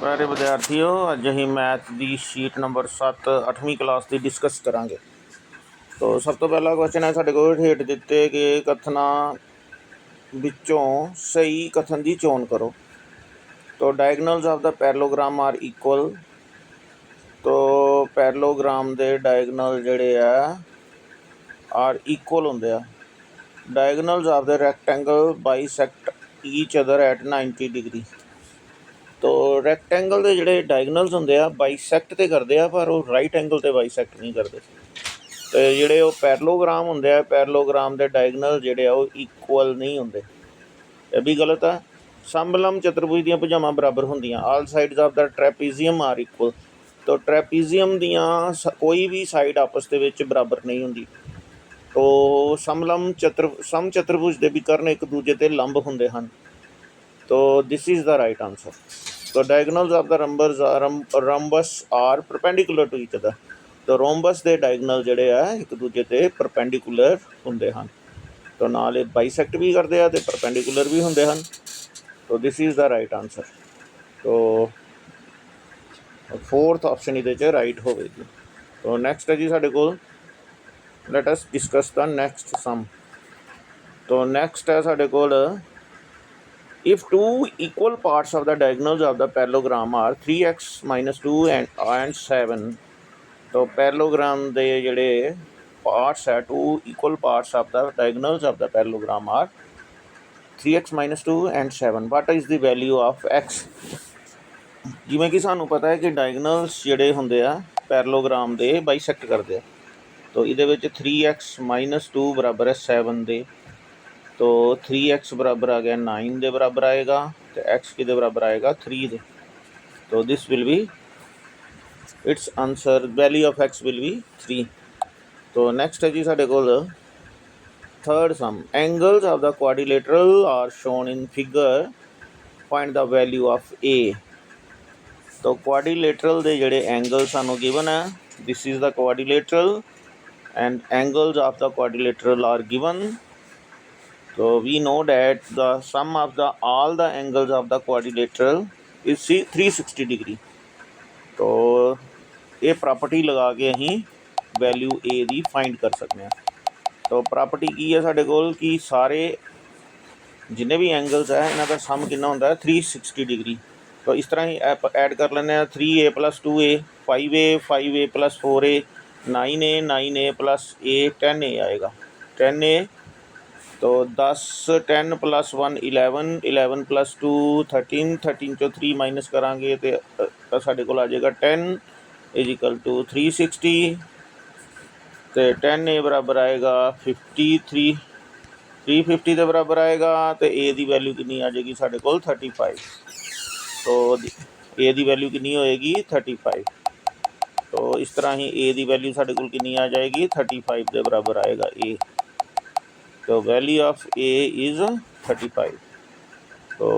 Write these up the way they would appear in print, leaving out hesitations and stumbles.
प्यारे विद्यार्थियों, अज अं मैथ की शीट नंबर 7 8वीं क्लास की डिस्कस करांगे। तो सब तो पहला क्वेश्चन है साढ़े को हेठ दिते कि कथना विचों सही कथन की चोन करो। तो diagonals of the parallelogram are equal. तो पैरलोग्राम के डायगनल जोड़े आर इक्वल होंगे आ। Diagonals of the rectangle bisect each other at 90 degree. तो रैक्टेंगल के जोड़े डायगनल्स होंगे बाईसैक्ट तो करते हैं पर वो राइट एंगल तो बाईसैक्ट नहीं करते। तो जोड़े वो पैरलोग्राम होंगे पैरलोग्राम के डायगनल जोड़े वो इक्वल नहीं होंगे। यह भी गलत है। समबलम चतुर्भुज दी भुजावां बराबर होंदियां। All sides of the trapezium are equal. तो ट्रैपीजियम दियां कोई भी साइड आपस के विच बराबर नहीं होंदी। तो सम चतुर्भुज के भी कर्ण एक दूजे ते लंब होंदे हन। तो this is the right answer. तो diagonals of the rhombus are perpendicular to each other. तो रोमबस के डायगनल जोड़े एक दूजे ते परपेंडिकुलर होंदे हन। तो नाल बाईसैक्ट भी करते हैं तो परपेंडिकुलर भी होंदे हन। तो this is the right answer. तो फोर्थ ऑप्शन ये राइट होगी। तो नैक्सट है जी साढ़े को let us discuss the next sum. तो नैक्सट है साढ़े को if two equal parts of the diagonals of the parallelogram are 3x minus 2 and 7। तो parallelogram ਦੇ ਜਿਹੜੇ parts है two equal parts of the diagonals of the parallelogram are 3x minus 2 and 7। what is the value of x। ਜਿਵੇਂ ਕਿ ਸਾਨੂੰ ਪਤਾ ਹੈ ਕਿ ਡਾਇਗਨਲਸ ਜਿਹੜੇ ਹੁੰਦੇ ਆ ਪੈਰਲੋਗ੍ਰਾਮ ਦੇ ਬਾਈਸੈਕਟ ਕਰਦੇ ਆ। तो ਇਹਦੇ ਵਿੱਚ 3x minus 2 बराबर है 7 ਦੇ। तो 3x बराबर आ गया 9 के बराबर आएगा। तो x के बराबर आएगा 3 दे। तो this will be its answer. Value of x will be 3। तो नैक्सट है जी साढ़े को third sum. Angles of the quadrilateral are shown in figure. Find the value of a। तो क्वाड्रिलेटरल के जोड़े एंगल सानू गिवन है। This is the quadrilateral and angles of the quadrilateral are given. So we know that the sum of the all the angles of the quadrilateral is 360 degree. तो ये property लगा के अहीं value ए दी find कर सकते हैं। तो प्रॉपर्टी की है साढ़े कोल कि सारे जिन्हें भी एंगल्स है इन्हों का सम कितना होंदा है 360 डिग्री। तो इस तरह ही ऐड कर लें 3a + 2a 5a + 4a 9a + a 10a आएगा 10a। तो 10 10 + 1 11 11 + 2 13 13 चो 3 माइनस करांगे तो साढ़े को आ जाएगा 10 = 360। तो 10a बराबर आएगा 53 350 के बराबर आएगा। तो ए की वैल्यू कितनी आ जाएगी साढ़े को 35। तो ए की वैल्यू कितनी होएगी 35। तो इस तरह ही ए की वैल्यू साढ़े को कितनी आ जाएगी 35 के बराबर आएगा ए। तो वैल्यू ऑफ ए इज़ 35। तो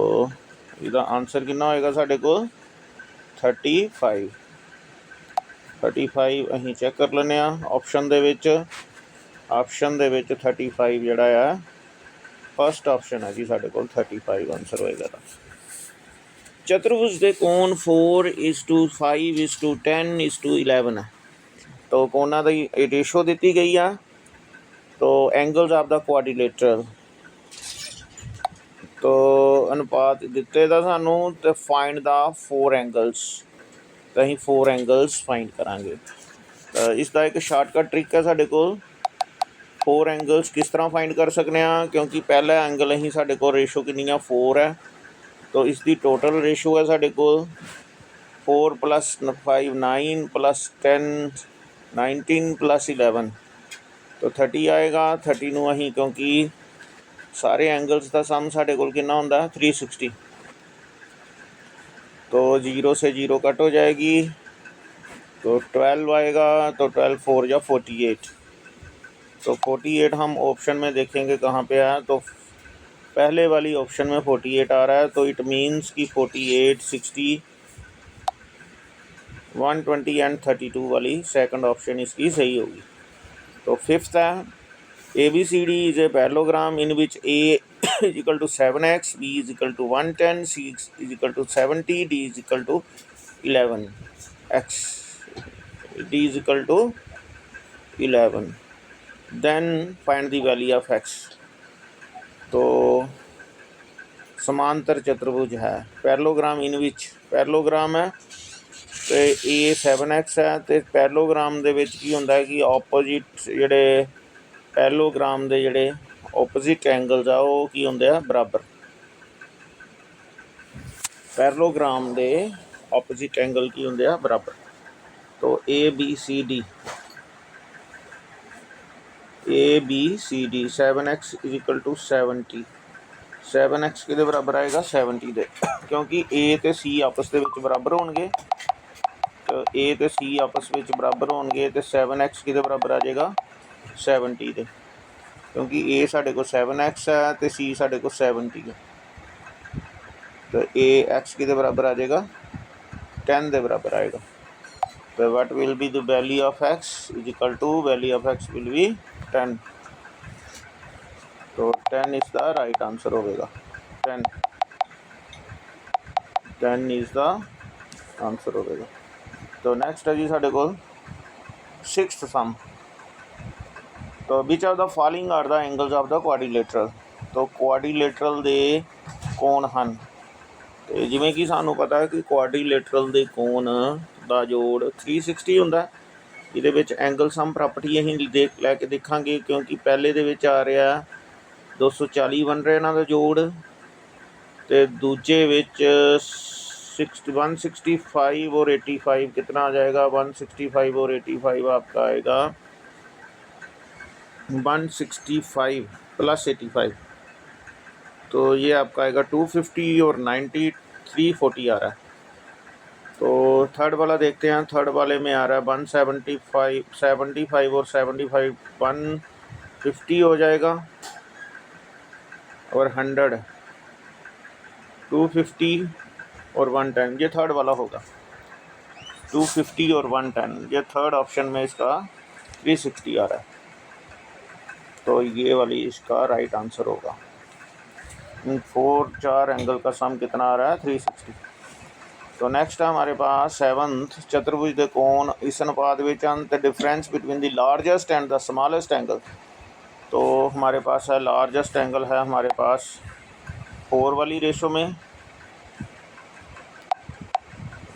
इसका आंसर कितना होएगा साढ़े को 35। 35 अहीं चैक कर लें ऑप्शन दे विच। ऑप्शन दे विच 35 जोड़ा है फर्स्ट ऑप्शन है जी साढ़े को 35 आंसर होएगा। चतुर्भुज के कोण 4:5:10:11 है। तो कोणा की रेशो दी गई है। तो एंगल्स ऑफ द क्वाड्रिलेटरल तो अनुपात दिते दा सानू। तो फाइंड द 4 एंगल्स। तो अं 4 एंगल्स फाइंड करांगे। तो इसका एक शार्टकट ट्रिक है साढ़े को 4 एंगल्स किस तरह फाइंड कर सकते हैं। क्योंकि पहला एंगल अं साढ़े को रेशो कितनी है 4 है। तो इसकी टोटल रेशो है साढ़े को 4 + 5 9 + 10 19 + 11। तो 30 आएगा। 30 नूं अहीं क्योंकि सारे एंगल्स का सम साढ़े कोल कितना होंदा 360। तो 0 से 0 कट हो जाएगी। तो 12 आएगा। तो 12 4 या 48। तो 48 हम ऑप्शन में देखेंगे कहाँ पे है। तो पहले वाली ऑप्शन में 48 आ रहा है। तो इट मीन्स कि 48 60 120 एंड 32 वाली सेकंड ऑप्शन इसकी सही होगी। तो फिफ्थ है ABCD is a parallelogram in which A is equal to 7x, B is equal to 110, C is equal to 70, D is equal to 11, x, D is equal to 11. Then find the value of x. तो समांतर चतुर्भुज है, parallelogram इन विच parallelogram है तो A 7x है तो parallelogram दे विच की हुंदा है कि ऑपोजिट जिहड़े पैरेललोग्राम दे जिहड़े ऑपोजिट एंगल्स आ वो की हुंदे आ बराबर। पैरेललोग्राम दे ऑपोजिट एंगल की हुंदे आ बराबर। तो ABCD 7x is equal to 70, 7x किहदे बराबर आएगा 70 दे, क्योंकि A ते C आपस दे विच बराबर होणगे। तो A ते C आपस विच बराबर होणगे तो 7x किहदे बराबर आ जाएगा 70 दे, क्योंकि A साढ़े को 7x है तो C साढ़े को 70 है। तो AX किहदे बराबर आ जाएगा 10 दे बराबर आएगा। तो what will be the value of x is equal to value of x will be 10। तो 10 इज द राइट आंसर होगा। 10 इज द आंसर होगा। तो नैक्सट है जी साढ़े को 6th सम। तो which of the following are the angles of the quadrilateral. तो क्वाड्रिलेटरल दे कोण ਹਨ तो जिमें कि सानू पता है कि क्वाड्रिलेटरल दे कोण ਦਾ जोड़ 360 ਹੁੰਦਾ। ਇਹਦੇ ਵਿੱਚ एंगल सम प्रॉपर्टी ਅਸੀਂ लैके देखा, क्योंकि पहले दे विच आ रहा 240 बन रहा इन्हां दा जोड़, तो दूजे विच 165 और 85 कितना आ जाएगा 165 और 85 आपका आएगा 165 प्लस 85, तो ये आपका आएगा 250 और 90 340 आ रहा है। तो थर्ड वाला देखते हैं। थर्ड वाले में आ रहा है 175 और 75 150 हो जाएगा और 100 250 और 110, ये थर्ड वाला होगा 250 और 110। ये थर्ड ऑप्शन में इसका 360 आ रहा है, तो ये वाली इसका राइट आंसर होगा। 4 एंगल का सम कितना आ रहा है 360। तो नेक्स्ट है हमारे पास 7th चतुर्भुज के कोण इस अनुपात में the difference between the largest and the smallest angle. तो हमारे पास है लार्जेस्ट एंगल है हमारे पास 4 वाली रेशो में,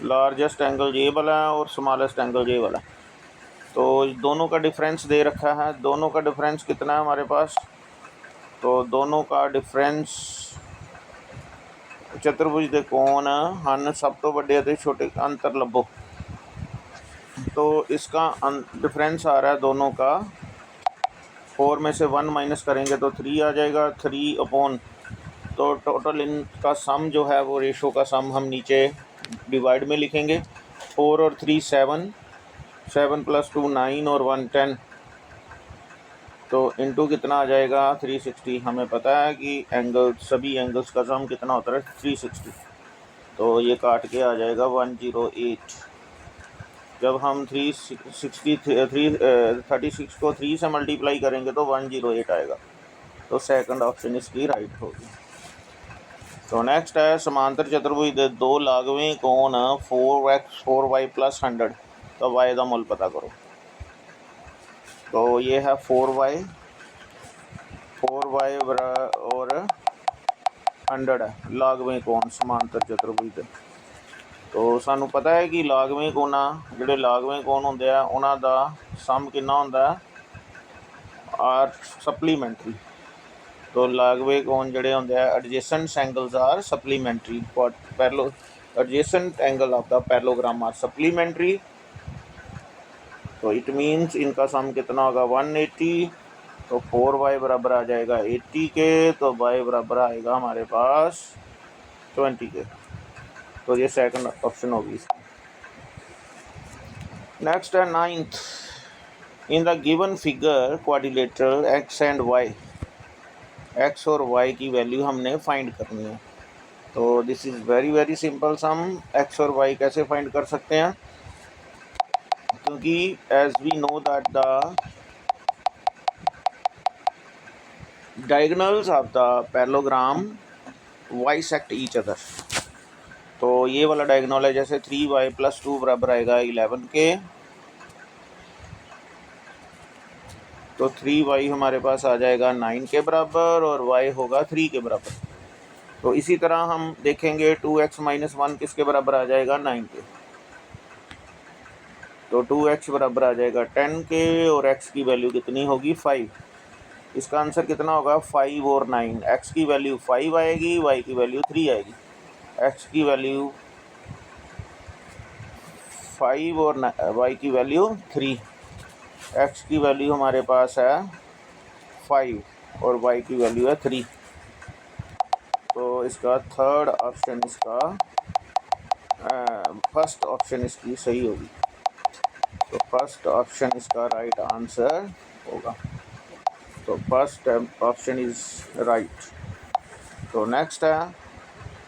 लार्जेस्ट एंगल ये वाला है और स्मॉलेस्ट एंगल ये वाला। तो दोनों का डिफरेंस दे रखा है, दोनों का डिफरेंस कितना है हमारे पास। तो दोनों का डिफरेंस चतुर्भुज के कोण ਹਨ सब तो बड़े ਅਤੇ छोटे अंतर लभो। तो इसका डिफरेंस आ रहा है दोनों का 4 में से 1 माइनस करेंगे तो 3 आ जाएगा 3 अपॉन, तो टोटल इनका सम जो है वो रेशो का सम हम नीचे डिवाइड में लिखेंगे। 4 और 3 7, 7 प्लस 2 9 और 1 10, तो इनटू कितना आ जाएगा 360। हमें पता है कि एंगल सभी एंगल्स का सम कितना होता है 360, तो ये काट के आ जाएगा 108। जब हम 36 को 3 से मल्टीप्लाई करेंगे तो 108 आएगा, तो सेकंड ऑप्शन इसकी राइट होगी। तो नेक्स्ट है समांतर चतुर्भुज के दो लागवें कोण 4x 4y प्लस 100। तो y का मुल पता करो। तो ये है 4y और 100 है लागवें कोण समांतर चतुर्भुज के। तो सानू पता है कि लागवें कोणा जिहड़े लागवें कोण होंदे आ उन्हां दा सम कितना होंदा आर सप्लीमेंटरी। तो लागवें कोण जिहड़े होंदे आ adjacent angles are supplementary, parallel adjacent angle of the parallelogram are supplementary. तो इट मीन्स इनका सम कितना होगा 180। तो 4y बराबर आ जाएगा 80 के, तो y बराबर आएगा हमारे पास 20 के। तो ये सेकंड ऑप्शन होगी इसकी। नेक्स्ट है 9th। In the given figure quadrilateral x and y, x और y की वैल्यू हमने फाइंड करनी है। तो this is very simple sum. x और y कैसे फाइंड कर सकते हैं, क्योंकि as we know that the diagonals of the parallelogram bisect each other. तो ये वाला डायगोनल है, जैसे 3y + 2 बराबर आएगा 11 के, तो 3y हमारे पास आ जाएगा 9 के बराबर और y होगा 3 के बराबर। तो इसी तरह हम देखेंगे 2x - 1 किसके बराबर आ जाएगा 9 के, तो 2x बराबर आ जाएगा 10 के और x की वैल्यू कितनी होगी 5। इसका आंसर कितना होगा 5 और 9। x की वैल्यू 5 आएगी, y की वैल्यू 3 आएगी। x की वैल्यू 5 और y की वैल्यू 3। x की वैल्यू हमारे पास है 5 और y की वैल्यू है 3। तो इसका थर्ड ऑप्शन इसका फर्स्ट ऑप्शन इसकी सही होगी। तो फर्स्ट ऑप्शन इसका राइट आंसर होगा। तो फर्स्ट ऑप्शन इज राइट। तो नेक्स्ट है,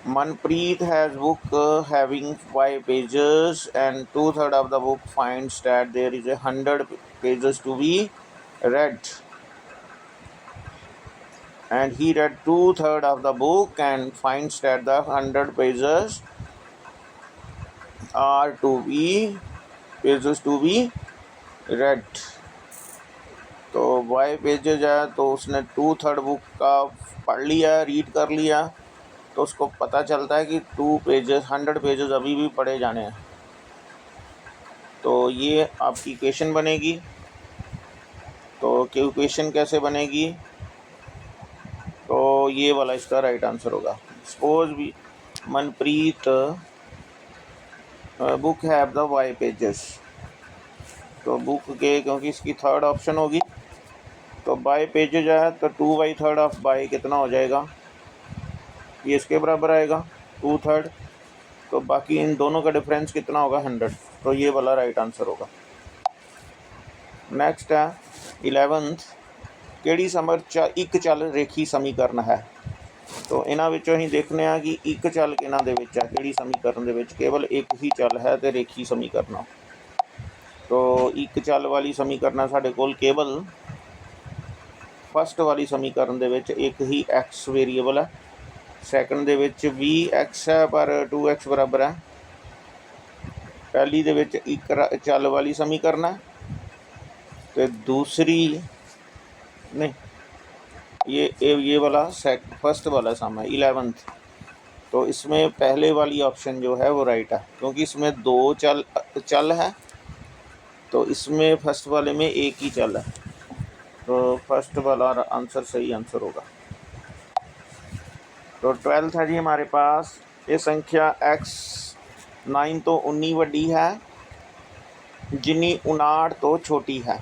Manpreet has book having 5 pages and 2/3 of the book finds that there is 100 pages to be read, and he read 2/3 of the book and finds that the 100 pages are to be read। तो 5 pages है, तो उसने 2/3 book का पढ़ लिया, read कर लिया, तो उसको पता चलता है कि 100 पेजेस अभी भी पढ़े जाने हैं। तो ये आपकी इक्वेशन बनेगी। तो इक्वेशन कैसे बनेगी, तो ये वाला इसका राइट आंसर होगा। सपोज भी Manpreet book have the 5 pages, तो बुक के, क्योंकि इसकी थर्ड ऑप्शन होगी, तो 5 पेजेज है, तो 2/3 ऑफ बाई कितना हो जाएगा, ये इसके बराबर आएगा 2/3। तो बाकी इन दोनों का डिफरेंस कितना होगा 100। तो ये वाला राइट आंसर होगा। नेक्स्ट है 11th, ਕਿਹੜੀ ਸਮਰ ਇੱਕ ਚੱਲ ਰੇਖੀ ਸਮੀਕਰਨ ਹੈ। तो इन्हां विचों ही देखने आ कि एक चल किन्हां दे विच है, किहड़ी समीकरण दे विच केवल एक ही चल है तो रेखी समीकरण। तो एक चल वाली समीकरण साडे कोल केवल फस्ट वाली समीकरण दे विच एक ही x वेरीएबल है, सैकंड दे विच भी x है पर 2x बराबर है। पहली दे विच एक चल वाली समीकरण है, तो दूसरी नहीं, ये वाला फर्स्ट वाला सम है 11th। तो इसमें पहले वाली ऑप्शन जो है वो राइट है, क्योंकि इसमें 2 चल है, तो इसमें फर्स्ट वाले में एक ही चल है, तो फर्स्ट वाला आंसर सही आंसर होगा। तो 12th है जी हमारे पास, ये संख्या x 9 तो 19 वड्डी है, जिन्नी 59 तो छोटी है।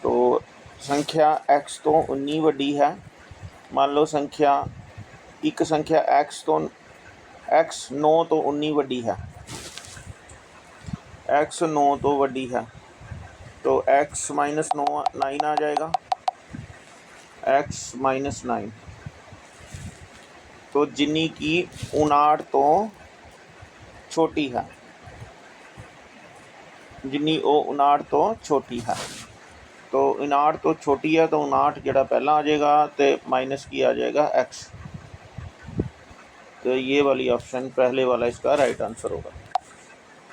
तो संख्या x तो 19 वड्डी है, मान लो संख्या एक संख्या x 9 तो 19 वड्डी है, x 9 तो वड्डी है, तो x - 9 आ जाएगा, x - 9, तो जिन्नी की 59 तो छोटी है, जिन्नी वो 59 तो छोटी है। तो 59 तो छोटी है, तो 59 जोड़ा पहला आ जाएगा, तो माइनस की आ जाएगा x। तो ये वाली ऑप्शन पहले वाला इसका राइट आंसर होगा।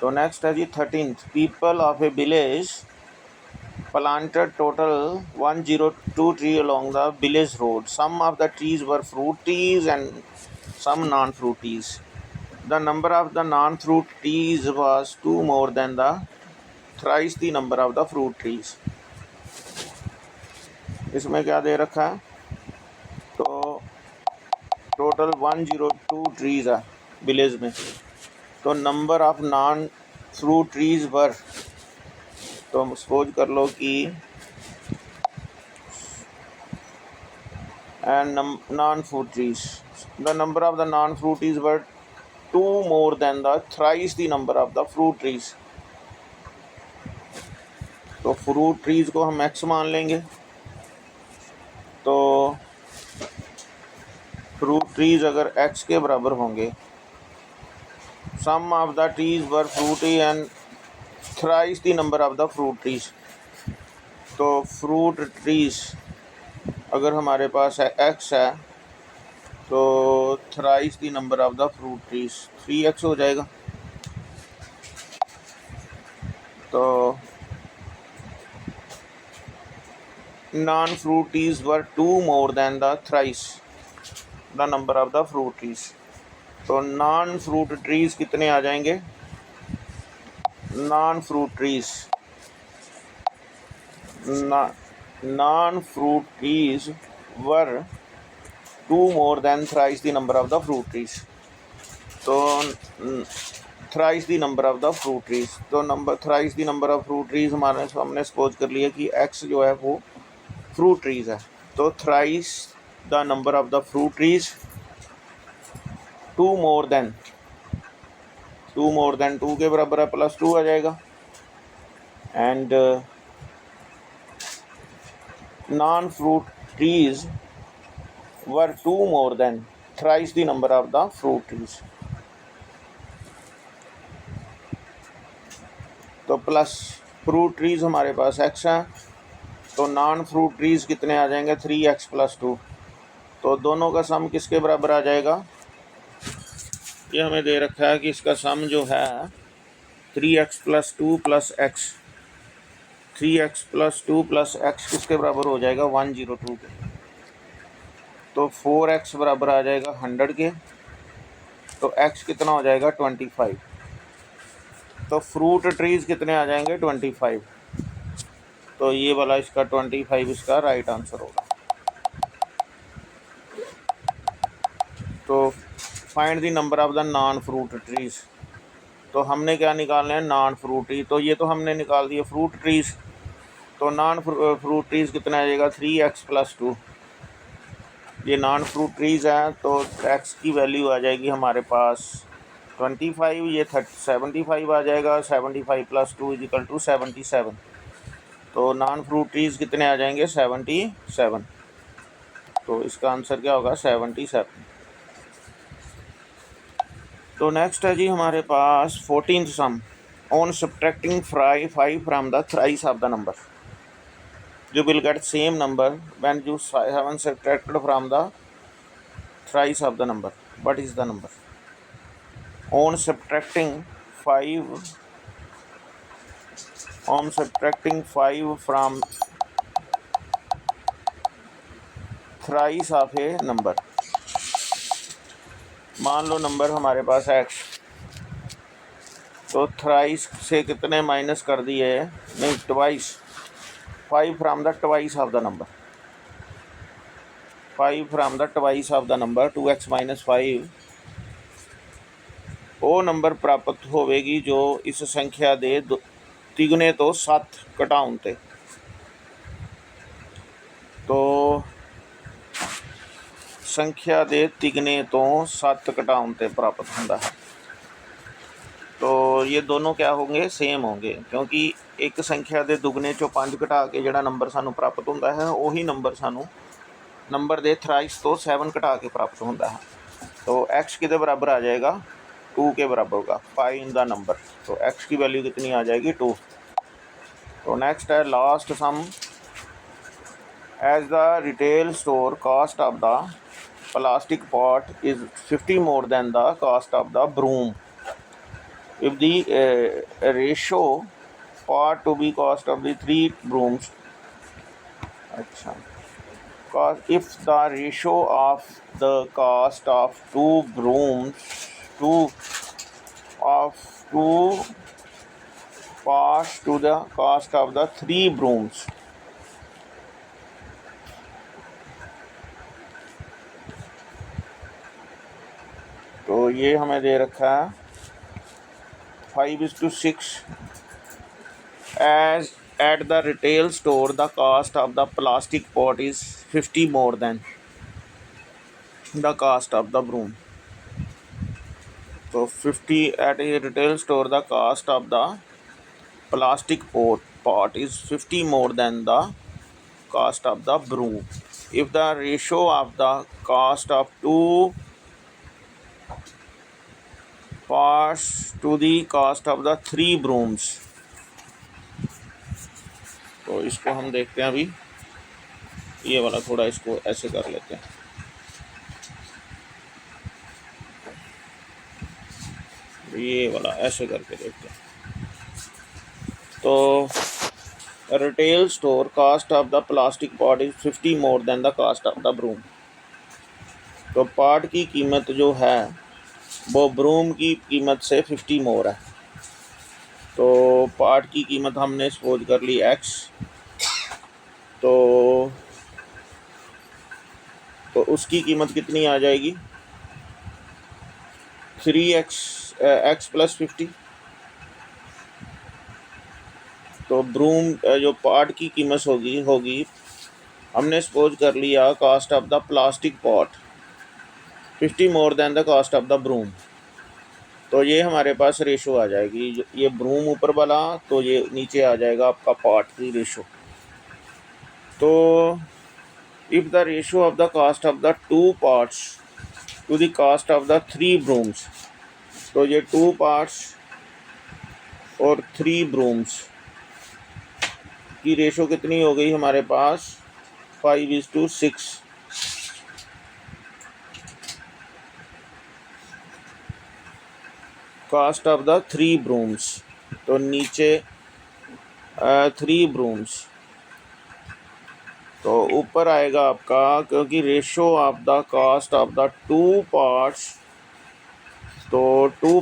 तो नेक्स्ट है जी 13th, people of A village planted total 102 tree along the village road. Some of the trees were fruit trees and some non-fruit trees. The number of the non-fruit trees was 2 more than the thrice the number of the fruit trees. इसमें क्या दे रखा है, तो total 102 trees है village में, तो number of non fruit trees were, तो suppose कर लो कि and non fruit trees, the number of the non fruit trees were 2 more than the thrice the number of the fruit trees। तो fruit trees को हम x मान लेंगे, तो फ्रूट ट्रीज अगर x के बराबर होंगे, some of the trees were fruity and thrice the number of the fruit trees, तो फ्रूट ट्रीज अगर हमारे पास है x है तो thrice the number of the fruit trees 3x हो जाएगा। तो non fruit trees were 2 more than the thrice the number of the fruit trees. तो नॉन फ्रूट ट्रीज कितने आ जाएंगे? Non fruit trees non fruit trees were 2 more then thrice the number of the fruit trees. तो thrice the number of the fruit trees, तो thrice the number of fruit trees हमने suppose कर लिया कि x जो है वो fruit trees है। तो thrice the number of the fruit trees 2 more then 2 के बराबर है, +2 आ जाएगा। And non fruit trees were 2 more then thrice the number of the fruit trees. तो प्लस फ्रूट ट्रीज हमारे पास x है, तो नॉन फ्रूट ट्रीज कितने आ जाएंगे? 3x + 2। तो दोनों का सम किसके बराबर आ जाएगा? ये हमें दे रखा है कि इसका सम जो है 3x + 2 + x, 3x + 2 + x किसके बराबर हो जाएगा? 102 के। तो 4x बराबर आ जाएगा 100 के, तो x कितना हो जाएगा? 25। तो फ्रूट ट्रीज कितने आ जाएंगे? 25। तो ये वाला इसका 25 इसका राइट आंसर होगा। तो find the number of the non fruit trees. तो हमने क्या निकालना है? Non fruit tree. तो ये तो हमने निकाल दिया फ्रूट ट्रीज। तो नॉन फ्रूट ट्रीज कितना आ जाएगा? 3x + 2। ये नॉन फ्रूट ट्रीज हैं, तो x की वैल्यू आ जाएगी हमारे पास 25, ये 75 आ जाएगा। 75 + 2 = 77। तो नॉन फ्रूट ट्रीज कितने आ जाएंगे? 77। तो इसका आंसर क्या होगा? 77। तो नेक्स्ट है जी हमारे पास 14th sum. On subtracting 5 from the thrice of the number, you will get same number when you haven't subtracted from the thrice of the number. What is the number? On subtracting 5 from thrice of a number, मान लो number हमारे पास x, तो thrice से कितने minus कर दिए? नहीं, twice. 5 from the twice of the number, 5 from the twice of the number 2x - 5 ਉਹ number ਪ੍ਰਾਪਤ ਹੋਵੇਗੀ ਜੋ ਇਸ ਸੰਖਿਆ ਦੇ ਤਿਗੁਣੇ ਤੋਂ 7 ਘਟਾਉਣ ਤੇ। तो संख्या ਦੇ ਤਿਗੁਣੇ ਤੋਂ 7 ਘਟਾਉਣ ਤੇ प्राप्त ਹੁੰਦਾ है। तो ये दोनों क्या होंगे? सेम होंगे, क्योंकि एक संख्या के दुगने चों 5 घटा के जोड़ा नंबर सानू प्राप्त होता है, वही नंबर सानू नंबर के थ्राइस तो 7 घटा के प्राप्त होता है। तो x कितने बराबर आ जाएगा? 2 के बराबर होगा। Find the number. तो x की वैल्यू कितनी आ जाएगी? 2। तो नेक्स्ट है last sum. As the retail store cost of the plastic pot is 50 more than the cost of the broom, if the ratio pot to be cost of the 3 brooms, if the ratio of the cost of 2 brooms of 2 pots to the cost of the 3 brooms, तो ये हमें दे रखा है 5:6। as at the retail store the cost of the plastic pot is 50 more than the cost of the broom। तो 50 at a retail store the cost of the plastic pot is 50 more than the cost of the broom if the ratio of the cost of 2 pots to the cost of the 3 brooms। तो इसको हम देखते हैं अभी ये वाला थोड़ा इसको ऐसे कर लेते हैं। ये वाला ऐसे करके देखते हैं। तो retail store cost of the plastic pot is 50 more than the cost of the broom. तो पॉट की कीमत जो है वो ब्रूम की कीमत से 50 मोर है। तो पॉट की कीमत हमने सपोज कर ली x, तो उसकी कीमत कितनी आ जाएगी 3x x + 50। तो ब्रूम जो पॉट की कीमत होगी हमने सपोज कर लिया cost of the plastic pot 50 more than the cost of the broom. तो ये हमारे पास रेशो आ जाएगी, ये ब्रूम ऊपर वाला तो ये नीचे आ जाएगा आपका पॉट की रेशो। तो if the ratio of the cost of the 2 pots to the cost of the 3 brooms, तो ये 2 पॉट्स और 3 ब्रूम्स की रेशो कितनी हो गई हमारे पास 5:6। कास्ट ऑफ द 3 ब्रूम्स, तो नीचे 3 ब्रूम्स, तो ऊपर आएगा आपका, क्योंकि ratio of the cost of the 2 parts, तो 2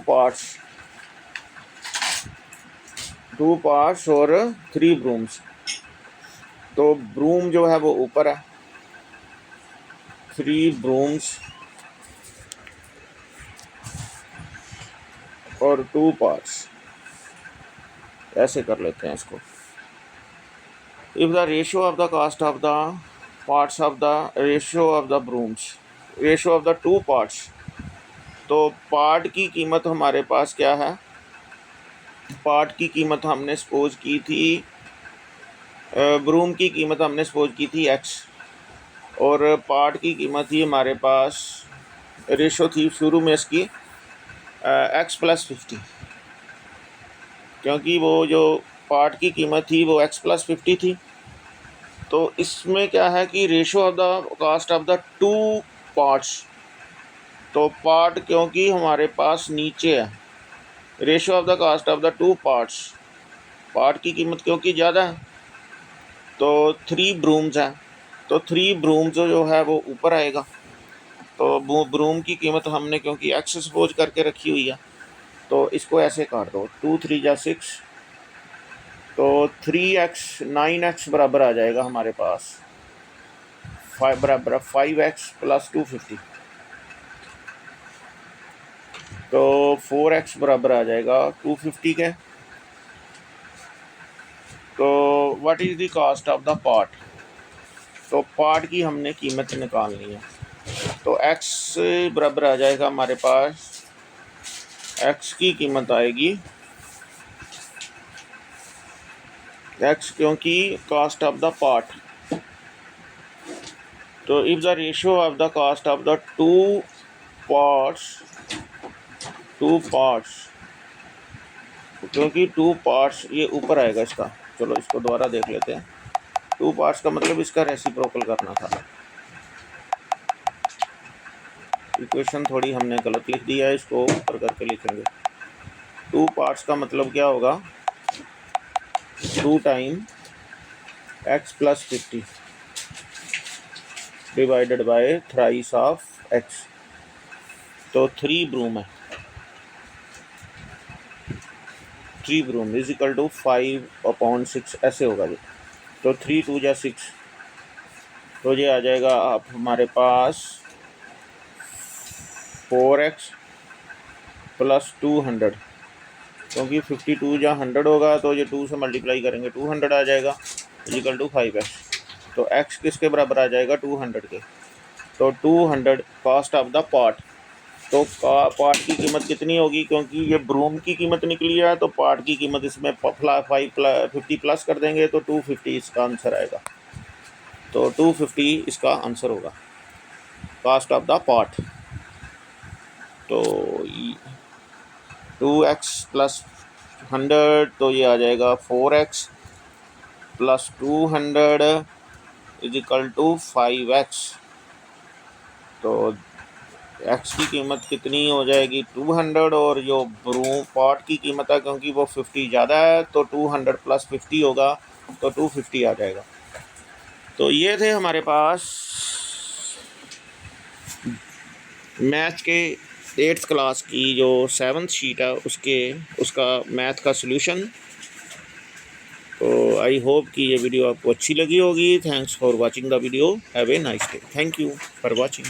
पार्ट्स और 3 ब्रूम्स, तो ब्रूम जो है वो ऊपर है, 3 ब्रूम्स और 2 पार्ट्स, ऐसे कर लेते हैं इसको। If the ratio of the cost of the parts of the ratio of the brooms, ratio of the 2 parts, तो पार्ट की कीमत हमारे पास क्या है, पार्ट की कीमत हमने सपोज की थी, ब्रूम की कीमत हमने सपोज की थी x, और पार्ट की कीमत थी हमारे पास, रेशो थी शुरू में इसकी x + 50, क्योंकि वो जो पार्ट की कीमत थी वो x + 50 थी। तो इसमें क्या है कि ratio of the cost of the 2 parts, तो पार्ट क्योंकि हमारे पास नीचे है, ratio of the cost of the 2 parts, part की कीमत क्योंकि ज़्यादा है, तो 3 ब्रूम्स हैं, तो 3 ब्रूम्स जो है वो ऊपर आएगा। तो ब्रूम की कीमत हमने क्योंकि x सपोज करके रखी हुई है, तो इसको ऐसे काट दो, 2 3 जा 6, तो 3x 9x बराबर आ जाएगा हमारे पास 5 बराबर 5x + 250, तो 4x बराबर आ जाएगा 250 के। तो what is the cost of the part, तो पार्ट की हमने कीमत निकालनी है, तो x बराबर आ जाएगा हमारे पास, x की कीमत आएगी x क्योंकि कास्ट ऑफ द पार्ट, तो if the ratio of the cost of the 2 parts, क्योंकि 2 पार्ट्स ये ऊपर आएगा इसका, चलो इसको दोबारा देख लेते हैं। 2 पार्ट्स का मतलब इसका रेसिप्रोकल करना था, इक्वेशन थोड़ी हमने गलत लिख दिया है, इसको ऊपर करके लिखेंगे। 2 पार्ट्स का मतलब क्या होगा, 2 time x + 50 divided by thrice of x, तो 3 ब्रूम है, 3 ब्रूम इज इक्वल टू 5/6 ऐसे होगा ये, तो 3 2 जा 6, तो ये आ जाएगा आप हमारे पास 4x + 200, क्योंकि 52 जा 100 होगा, तो ये 2 से मल्टीप्लाई करेंगे 200 आ जाएगा इक्वल टू 5x, तो x किसके बराबर आ जाएगा 200 के, तो 200 कास्ट ऑफ द पार्ट, तो पार्ट की कीमत कितनी होगी, क्योंकि ये ब्रूम की कीमत निकली है, तो पार्ट की कीमत इसमें 50 प्लस कर देंगे, तो 250 इसका आंसर आएगा, तो 250 इसका आंसर होगा कास्ट ऑफ द पार्ट। तो 2x + 100, तो ये आ जाएगा 4x + 200 is equal to 5x। तो x की कीमत कितनी हो जाएगी 200, और जो ब्रूम पॉट की कीमत है क्योंकि वो 50 ज़्यादा है तो 200 + 50 होगा तो 250 आ जाएगा। तो ये थे हमारे पास मैथ के 8th क्लास की जो 7th शीट है उसका मैथ का सॉल्यूशन। तो आई होप कि ये वीडियो आपको अच्छी लगी होगी। Thanks for watching the video. Have a nice day. Thank you for watching.